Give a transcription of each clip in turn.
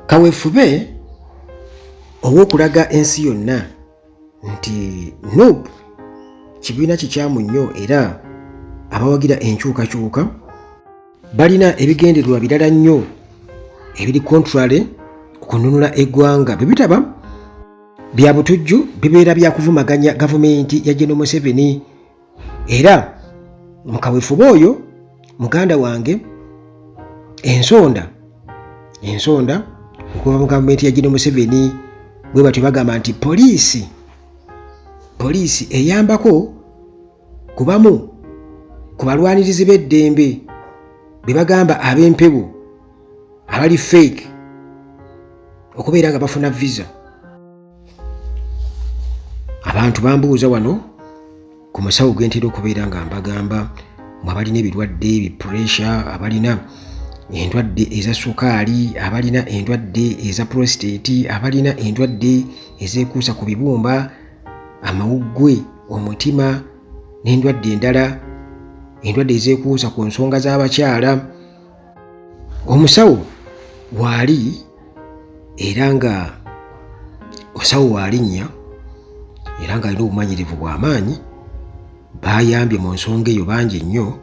kaweefube ow'okulaga ensi yonna nti NUP kibiina kikyamu nnyo era abawagira enkyukakyuka balina ebigendererwa birala nnyo ebiri contrary okununula eggwanga. Bwe bitaba bya butujju bibeera bya kuvumaganya gavumenti ya General Museveni. Era mu kaweefube oyo muganda wange ensonda okuva mu gavumenti ya General Museveni bwe batyo bagamba nti poliisi eyambako kubamu ku balwanirizi b'eddembe be bagamba ab'empewo abali fake okubeera nga bafuna visa. Abantu bambuuza wano ku musawo gwe ntera okubeera nga mbagamba mwe abalina ebirwadde bipressure, abalina endwadde eza sukaali, abalina endwadde eza prostate, abalina endwadde ezeekuusa ku bibumba, amawuggwe, omutima n'endwadde endala, endwadde ezeekuusa ku nsonga z'abakyala. Omusawo waali era nga omusawo waalinnya era nga alina obumanyirivu bw'amaanyi, bayambye mu nsonga eyo bangi nnyo.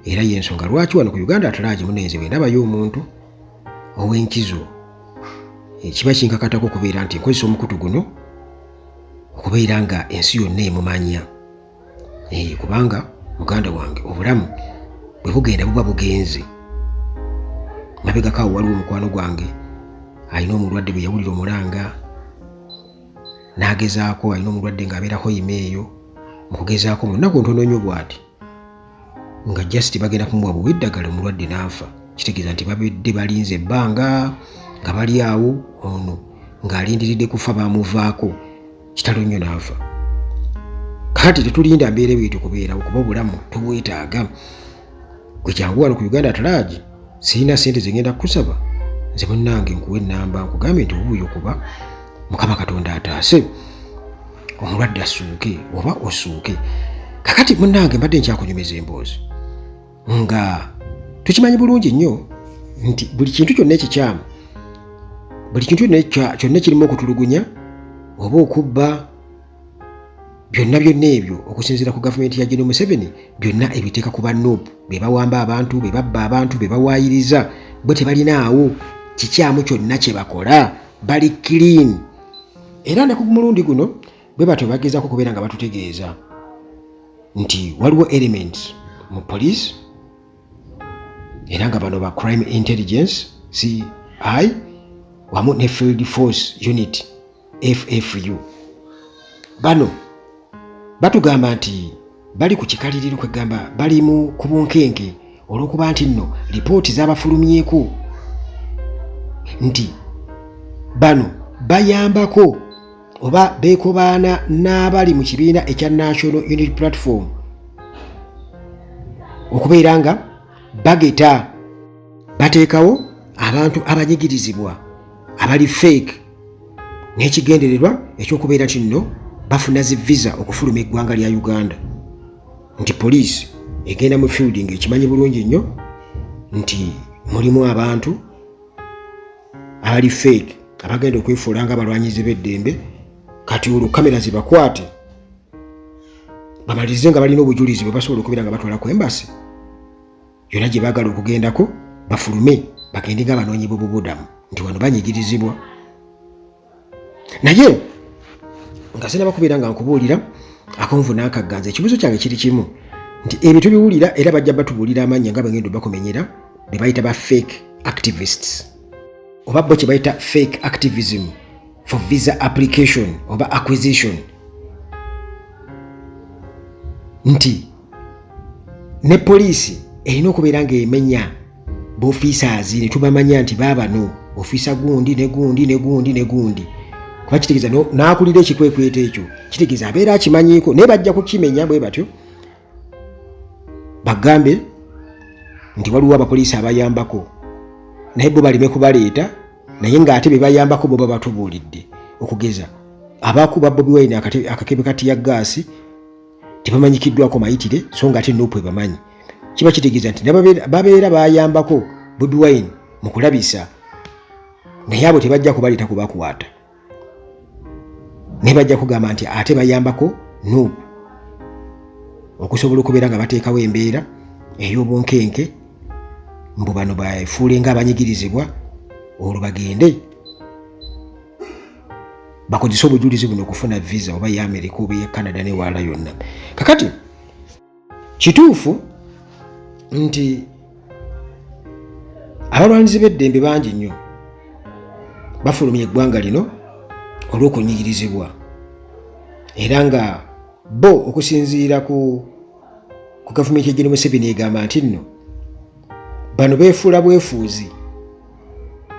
Era y'ensonga lwaki wano ku Uganda Atalagi munenze bwe ndabayo omuntu ow'enkizo ekiba kinkakatako okubeera nti nkozesa omukutu guno okubeera nga ensi yonna emumanya. Kubanga muganda wange obulamu bwe bugenda buba bugenze. Mabegakaawo waliwo omukwano gwange alina omulwadde bwe yawulira omulanga n'agezaako, alina omulwadde ng'abeerako yimeeyo mu kugezaako mu nnaku ntono nnyo bw'ati nga just bagenda kumuwa buwa eddagala omulwadde n'afa. Kitegeeza nti babedde balinze ebbanga nga bali awo, ono ng'alindiridde kufa bamuvaako kitalo nnyo n'afa. Kati tetulinda mbeere bwetyo kubeerawo kuba obulamu tubwetaaga. Gwe kyangu wano ku Uganda Atalagi sirina ssente zigenda kukusaba, nze munnange nkuwa ennamba nkugambe nti wuuyo kuba Mukama Katonda ataase omulwadde asuuke oba osuuke. Kakati munnange mbadde nkyakunyumiza emboozi nga tukimanyi bulungi nnyo nti buli kintu kyonna ekikyamu, buli kintu kyonna kirimu okutulugunya oba okubba, byonna ebyo okusinziira ku gavumenti ya General Museveni byonna ebiteeka ku ba NUP be bawamba abantu, be babba abantu, be bawaayiriza, bwe tebalinaawo kikyamu kyonna kye bakola, bali clean. Era ne ku mulundi guno bwe batyo bagezaako kubeera nga batutegeeza nti waliwo elements mu police era nga bano ba crime intelligence CI wamu ne field force unit FFU. Bano batugamba nti bali ku kikaliriro kwegamba bali mu ku bunkenke olw'okuba nti nno lipooti z'abafulumyeko nti bano bayambako oba beekobaana n'abali mu kibiina ekya National Unity Platform okubeera nga bageta bateekawo abantu abanyigirizibwa abali fake n'ekigendererwa ekyokubeera nti nno bafuna zi visa okufuluma eggwanga lya Uganda. Nti poliisi egenda mu fielding ekimanyi bulungi nnyo nti mulimu abantu abali fake abagenda okwefuula nga abalwanyizi b'eddembe. Kati olwo kamera zibakwate bamalirize nga balina obujulizi bwe basobola okubeera nga batwala ku embasi yonna gye baagala okugendako bafulume bagende nga abanoonyi b'obubudamu nti wano banyigirizibwa. Naye nga sinaba kubeera nga nkubuulira akonvu n'akagganza, ekibuuzo kyange kiri kimu nti ebyo tubiwulira era bajja batubuulira amannya nga bagenda bakumenyera be bayita ba fake activists oba bo kye bayita fake activism for visa application oba acquisition. Nti ne poliisi erina okubeera ng'emenya b'ofiisaazi ne tubamanya nti baabano ofiisa gundi ne gundi ne gundi ne gundi. Kuba kitegeeza n'akulira ekikwekweto ekyo kitegeeza abeera akimanyiiko naye bajja kukimenya bwe batyo bagambe nti waliwo abapoliisi abayambako naye bo baleme kubaleeta naye ng'ate be bayambako bo baba batubuulidde okugeza abakuba Bobi Wine akakebe kati ya gaasi tebamanyikiddwako mayitire so nga ate NUP bamanyi. Kiba kitegeeza nti babeera bayambako Bobi Wine mu kulabisa naye abo tebajja kubalita kubakwata ne bajja kugamba nti ate bayambako Nuupu okusobola okubeera nga bateekawo embeera ey'obunkenke mbu bano bafuule ng'abanyigirizibwa olwo bagende bakozesa obujulizi buno okufuna visa oba ya America oba ya Canada ne wala yonna. Kakati kituufu nti abalwanyizi b'eddembe bangi nnyo bafulumya eggwanga lino olw'okunyigirizibwa era nga bo okusinziira ku gavumenti ya General Museveni egamba nti nno bano beefuula bwefuuzi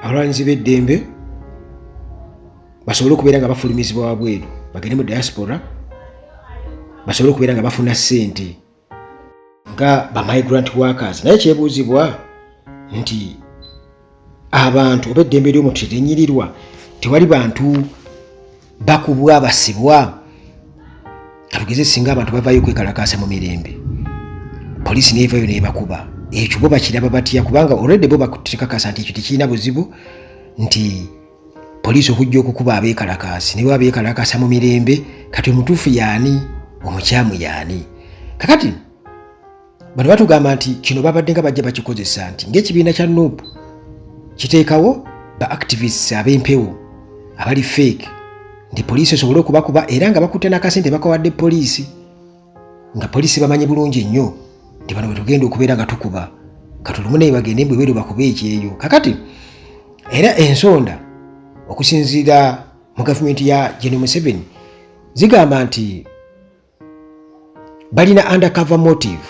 abalwanyizi b'eddembe basobole okubeera nga bafulumizibwa wabweru bagende mu diaspora basobole okubeera nga bafuna ssente nga ba migrant workers. Naye kyebuuzibwa nti abantu oba eddembe ly'omuntu teryenyirirwa, tewali bantu bakubwa basibwa. Katugeze singa abantu bavaayo kwekalakaasa mu mirembe poliisi neevayo neebakuba, ekyo bo bakiraba batya? Kubanga already bo bakutekakasa nti ekyo tekirina buzibu nti poliisi okujja okukuba abeekalakaasi ne bwe abeekalakaasa mu mirembe kati omutuufu yaani omukyamu yaani. Kakati bano batugamba nti kino babadde nga bajja bakikozesa nti ng'ekibiina kya Nuupu kiteekawo ba activists ab'empewo abali fake nti poliisi esobole okubakuba era nga bakutte n'akasente bakawadde poliisi nga poliisi bamanyi bulungi nnyo nti bano bwe tugenda okubeera nga tukuba katulumu naye bagende mbwebeeru bakube ekyeyo. Kakati era ensonda okusinziira mu gavumenti ya General Museveni zigamba nti balina undercover motive,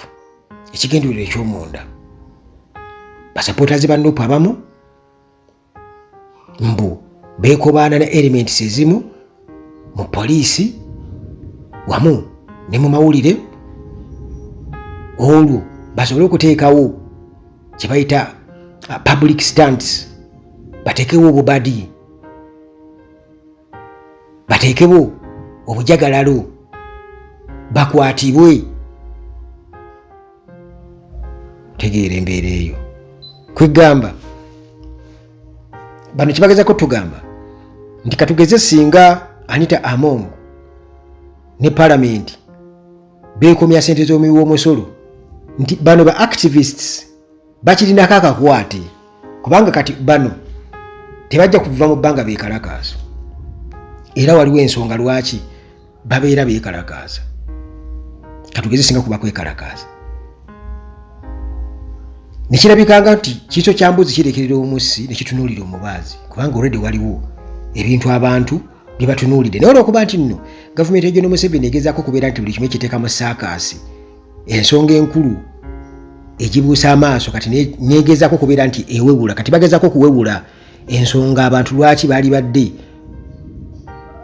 ekigendererwa eky'omunda. Basupporters ba Nuupu abamu mbu beekobaana ne elements ezimu mu poliisi wamu ne mu mawulire olwo basobole okuteekawo kye bayita public stunts, bateekewo obubadi, bateekewo obujagalalo, bakwatibwe. Tegeera embeera eyo kwegamba bano kibagezako tugamba nti katugeze singa Anita Among ne Parliament beekomya ssente z'omuwi w'omusolo nti bano ba activists bakirinako akakwate, kubanga kati bano tebajja kuva mu bbanga beekalakaasa era waliwo ensonga lwaki babeera beekalakaasa. Katugeze singa kuba kwekalakaasa nekirabikanga nti kiso kya mbuzi kirekerera omussi nekitunuulira omubaazi, kubanga already waliwo ebintu abantu bye batunuulidde. Naye olwokuba nti nno gavumenti ya General Museveni egezaako okubeera nti buli kimu ekiteeka mu saakaasi, ensonga enkulu egibuusa amaaso kati negezaako okubeera nti ewewula. Kati bagezaako okuwewula ensonga abantu lwaki baali badde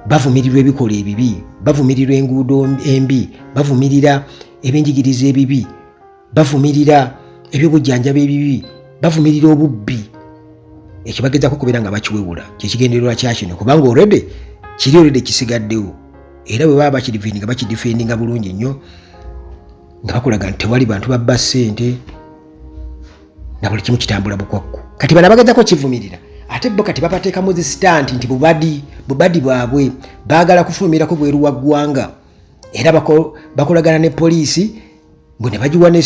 bavumirirwa ebikola ebibi, bavumirirwa enguudo embi, bavumirira ebyenjigiriza ebibi, bavumirira ebyobujjanjaba ebibi, bavumirira obubbi. Ekyo bagezaako okubeera nga bakiwewula, kyekigendererwa kya kino, kubanga already kiri already kisigaddewo era bwe baba bakidifendinga bakidifendinga bulungi nnyo nga bakulaga nti tewali bantu babba ssente na buli kimu kitambula bukwakku. Kati bano bagezaako kivumirira ate bo kati babateekamu zistanti nti bubadi bwabwe baagala kufulumirako bweru wa ggwanga era bakolagana ne poliisi mbwe ne bagiwa ne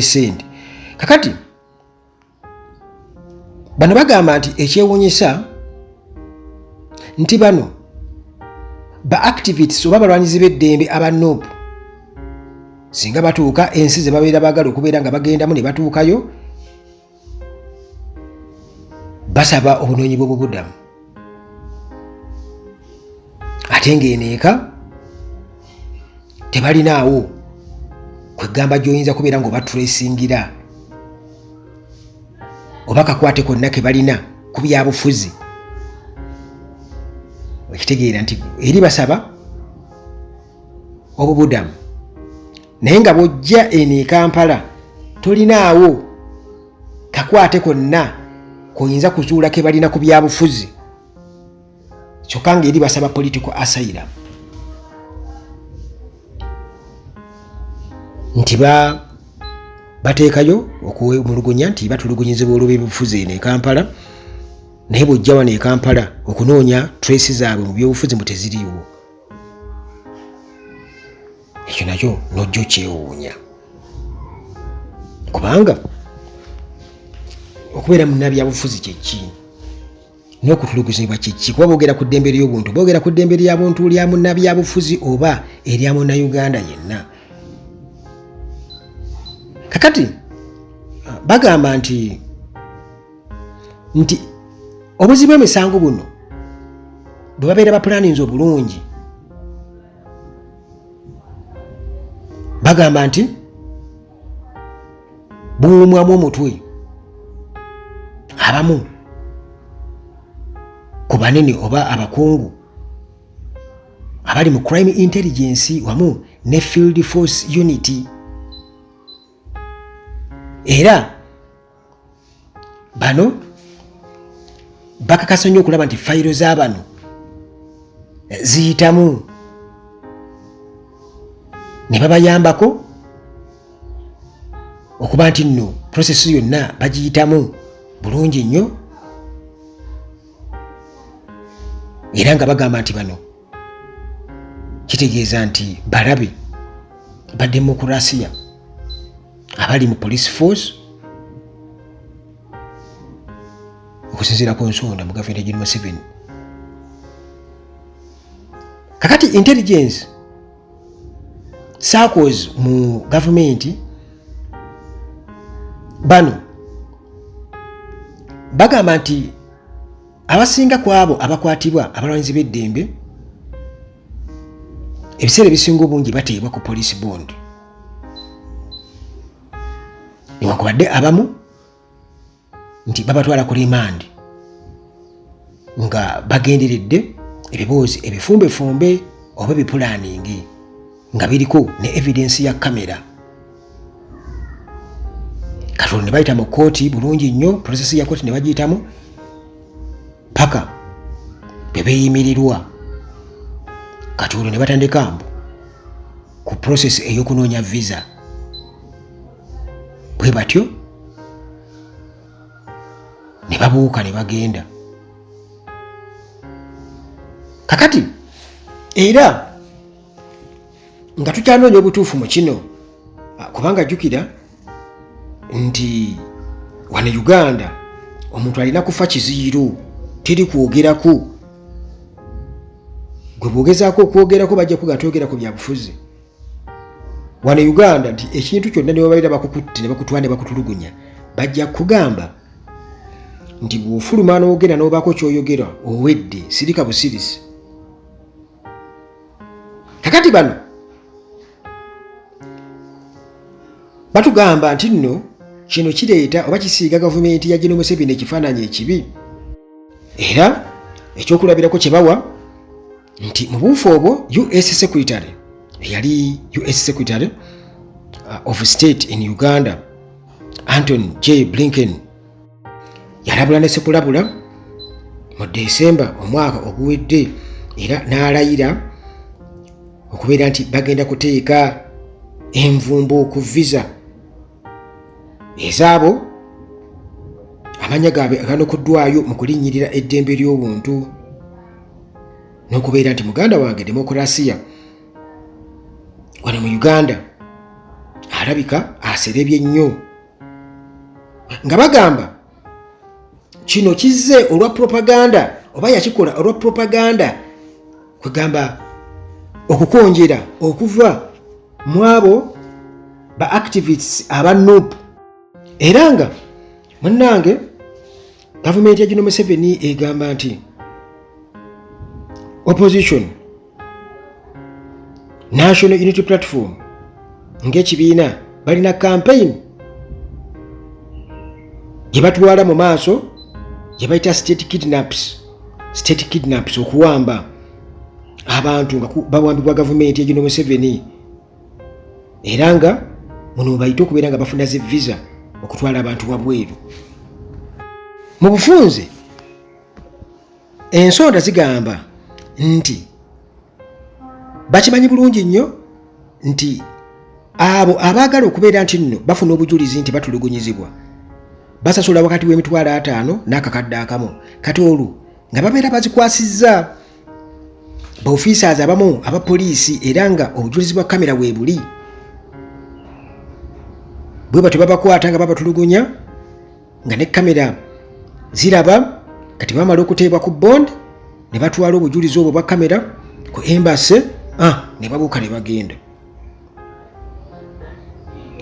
ssente. Kakati bano bagamba nti ekyewuunyisa nti bano ba activists oba balwanyizi b'eddembe aba Nuupu singa batuuka ensi ze babeera baagala okubeera nga bagendamu ne batuukayo basaba obunoonyi bw'obubudamu ate ng'eneeka tebalinaawo kwegamba gy'oyinza kubeera ng'obatresingira oba kakwate konna ke balina ku byabufuzi. Okitegeera nti eri basaba obubudamu naye nga bw'ojja eno e Kampala tolinaawo kakwate konna koyinza kuzuula ke balina ku byabufuzi, kyokka nga eri basaba political asylum nti bateekayo okumulugunya nti batulugunyizibwa olw'ebyobufuzi eno e Kampala, naye bw'ojja wano e Kampala okunoonya trace zaabwe mu byobufuzi mu teziriiwo. Ekyo nakyo n'ojja okyewuunya, kubanga okubeera munnabyabufuzi kye ki n'okutulugunyizibwa kye ki? Kuba boogera ku ddembe ly'obuntu, boogera ku ddembe lya buntu lya munnabyabufuzi oba erya munnayuganda yenna. Kakati bagamba nti obuzi bw'emisango buno bwe babeera bapulaninze obulungi, bagamba nti buwumwamu omutwe abamu ku banene oba abakungu abali mu crime intelligence wamu ne field force unity. Era bano bakakasa nnyo okulaba nti fayiro z'abano ziyitamu ne babayambako okuba nti nno process yonna bagiyitamu bulungi nnyo, era nga bagamba nti bano kitegeeza nti balabe ba demokurasiya abali mu police force okusinziira ku nsonda mu gavumenti ya John Museveni. Kakati intelligence circles mu gavumenti bano bagamba nti abasinga ku abo abakwatibwa abalwanyizi b'eddembe ebiseera ebisinga obungi bateebwa ku police bond, newankubadde abamu nti babatwala ku remand nga bagenderedde ebiboozi ebifumbefumbe oba ebipulaningi nga biriko ne evidence ya kamera. Katono ne bayita mu kooti bulungi nnyo, process ya kooti ne bagiyitamu paka bwe beeyimirirwa. Kati olwo ne batandika mbu ku process ey'okunoonya visa, bwe batyo ne babuuka ne bagenda. Kakati era nga tukyanoonya obutuufu mu kino, kubanga jjukira nti wano Uganda omuntu alina kufa kiziiro teri kwogerako. Gwe bwogezaako okwogerako bajja kugatwogera ku byabufuzi. Wano Uganda nti ekintu kyonna ne babaira bakukutte ne bakutwala ne bakutulugunya bajja kugamba nti bw'ofuluma n'ogenda n'obaako ky'oyogera owedde sirika busirisi. Kakati bano batugamba nti nno kino kireeta oba kisiiga gavumenti ya John Museveni ekifaananyi ekibi, era ekyokulabirako kye bawa nti mu buufu obwo US Secretary eyali US Secretary of State in Uganda Anthony J. Blinken yalabula ne sekulabula mu Desemba omwaka oguwedde, era n'alayira okubeera nti bagenda kuteeka envumbo ku visa ezaabo amanya gaabwe aganokuddwayo mu kulinnyirira eddembe ly'obuntu n'okubeera nti muganda wange demokurasiya wano mu Uganda alabika aserebye nnyo, nga bagamba kino kizze olwa propaganda oba yakikola olwa propaganda, kwegamba okukonjera okuva mu abo ba activists aba NUP. Era nga munnange gavumenti ya John Museveni egamba nti opposition National Unity Platform ng'ekibiina balina campaign gye batwala mu maaso gye bayita state kidnaps, okuwamba abantu nga bawambibwa gavumenti ya John Museveni, era nga muno bayita okubeera nga bafuna ze visa okutwala abantu wabweru. Mu bufunze ensonda zigamba nti bakimanyi bulungi nnyo nti abo abaagala okubeera nti nno bafuna obujulizi nti batulugunyizibwa basasula wakati w'emitwalo 5 n'akakadde akamu kati olwo nga babeera bazikwasizza baofiisers abamu aba poliisi era nga obujulizi bwa kamera weebuli bwe batyo babakwata nga babatulugunya nga ne kamera ziraba kati bamala okuteebwa ku bond ne batwala obujulizi obwo bwa kamera ku embassy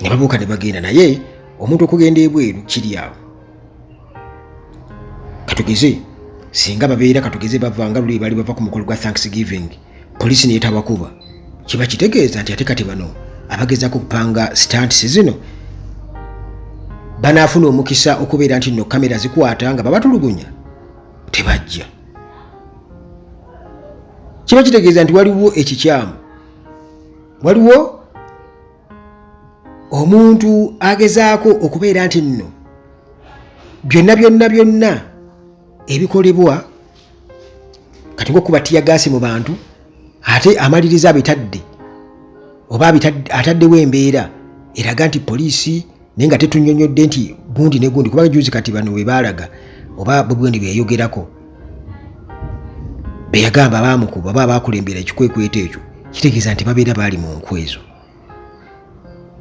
ne babuuka ne bagenda naye omuntu okugenda ebweru kiri awo katugeze singa babeera katugeze bavanga luli bali bava ku mukolo gwa Thanksgiving poliisi neetabakuba kiba kitegeeza nti ate kati bano abagezaako kupanga stunts zino banaafuna omukisa okubeera nti nno kamera zikwata nga babatulugunya tebajja kiba kitegeeza nti waliwo ekikyamu waliwo omuntu agezaako okubeera nti nno byonna ebikolebwa kati ng'okuba tiyagaasi mu bantu ate amaliriza abitadde oba ataddewo embeera eraga nti poliisi naye nga tetunyonyodde nti gundi ne gundi kubanga juzi kati bano we baalaga oba bwendi beyayogerako beyagamba baamukuba oba baakulembera ekikwekweto ekyo kitegeeza nti babeera baali mu nkwezo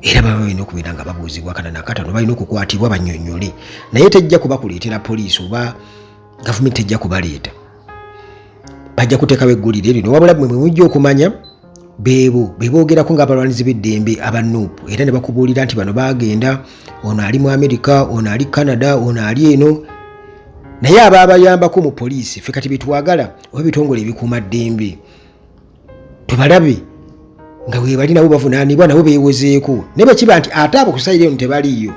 era baba balina okubeera nga babuuzibwa kana nakatano balina okukwatibwa bannyonnyole naye tejja kubakuleetera poliisi oba gavumenti tejja kubaleeta bajja kuteekawo eggulire lino wabula mwe mujja okumanya beeboogerako ng'abalwanizi b'eddembe aba nuupu era ne bakubuulira nti bano baagenda ono ali mu Amerika ono ali Canada ono ali eno naye abaabayambako mu poliisi ffe kati betwagala oba ebitongole ebikuuma ddembe tubalabe nga weebali nabo bavunaanibwa nabo beewozeeko naye bwe kiba nti ate abo kusayira eno tebaliiyo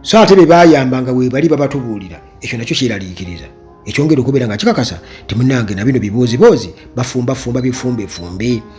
so ate be baayamba nga weebali babatubuulira ekyo nakyo kyeraliikiriza ekyongera okubeera nga kikakasa ti munnange na bino biboozi bafumba bifumbe